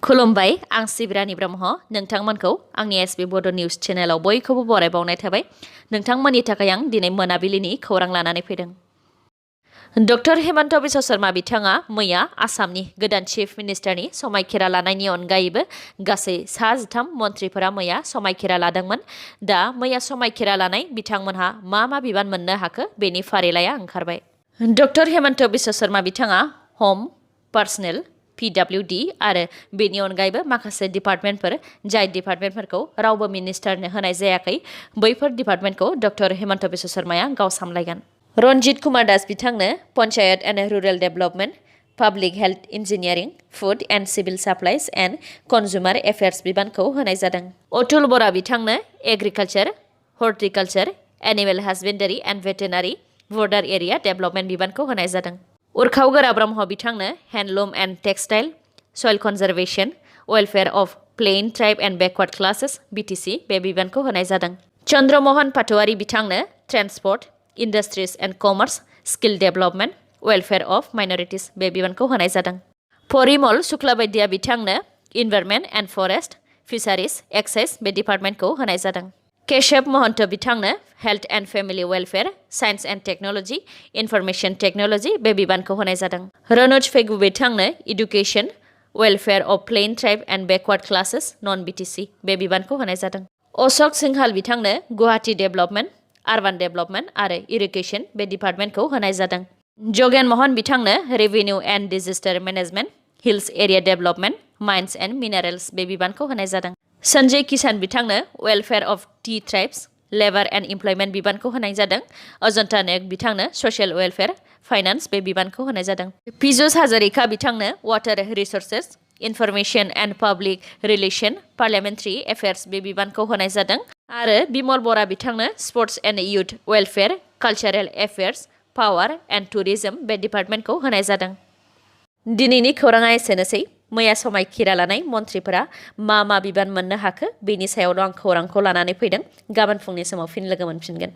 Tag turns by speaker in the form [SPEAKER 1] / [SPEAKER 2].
[SPEAKER 1] खुलुमबाय आं सिबिरानि ब्रह्म नोंथांमोनखौ आंनि एसबी बड निउज चेनेलाव बयखौबो बरायबावनाय थाबाय नोंथांमोननि थाखाय आं दिनै मोनाबिलिनि खौरां लानानै फैदों। डक्टर हेमन्त बिश्व शर्मा बिथाङा मैया आसामनि गोदान चिफ मिनिस्टारनि समायखिरा लानायनि अनगायैबो गासै 13 मन्थ्रिफोरा मैया समायखिरा लादोंमोन। दा मैया समायखिरा लानाय बिथांमोनहा मा बिबान मोननो हाखो बेनि फारिलाइया ओंखारबाय। डक्टर हेमन्त बिश्व शर्मा बिथाङा हम, पार्सनेल, PWD आरो बेनि अनगायैबो माखासे डिपार्टमेन्टफोर जाय डिपार्टमेन्टफोरखौ रावबो मिनिस्टारनो होनाय जायाखै बैफोर डिपार्टमेन्टखौ डक्टर हेमन्त बिश्व शर्माया गाव सामलायगोन। रनजित कुमार दास बिथांनो panchayat and rural development, public health engineering, food and civil supplies and consumer affairs बिबानखौ होनाय जादों। अतुल बरा बिथांनो agriculture, horticulture, animal husbandry and veterinary, border area development बिबानखौ होनाय जादों। उर्खाव गोरा ब्रह्म बिथांनो handloom and textile, soil conservation, welfare of plain tribe and backward classes BTC बे बिबानखौ होनाय जादों। चन्द्रमोहन पाटवारी बिथांनो transport, industries and commerce, skill development, welfare of minorities बे बिबानखौ होनाय जादों। परिमल शुक्लाबैद्या बिथांनो environment and forest, fisheries, excise बे डिपार्टमेन्टखौ होनाय जादों। केशव महन्त बिथांनो health and family welfare, science and technology, information technology बे बिबानखौ होनाय जादों। रनज पेगु बिथांनो education, welfare of plain tribe and backward classes non BTC बे बिबानखौ होनाय जादों। अशोक सिंहाल बिथांनो गुवाहाटी डेभेलपमेन्ट, आर्बान डेभेलपमेन्ट आरो इरिगेशन बे डिपार्टमेन्टखौ होनाय जादों। जगेन मोहन बिथांनो revenue and disaster management, hills area development, mines and minerals बे बिबानखौ होनाय जादों। सञ्जय किसान बिथांनो welfare of tea tribes, labour and employment बिबानखौ होनाय जादों। अजन्ता नायक बिथांनो ससियेल वेलफेयार, फाइनान्स बे बिबानखौ होनाय जादों। पीयूष हाजरिका बिथांनो water resources, information and public relation, parliamentary affairs बे बिबानखौ होनाय जादों। आरो बिमल बरा बिथांनो sports and youth welfare, cultural affairs, power and tourism बे डिपार्टमेन्टखौ होनाय जादों। दिनैनि खौराङा एसेनोसै। मैया समायखिरा लानाय मन्थ्रिफोरा मा बिबान मोननो हाखो बेनि सायावल' आं खौरांखौ लानानै फैदों। गाबोन फुंनि समाव फिन लोगो मोनफिनगोन।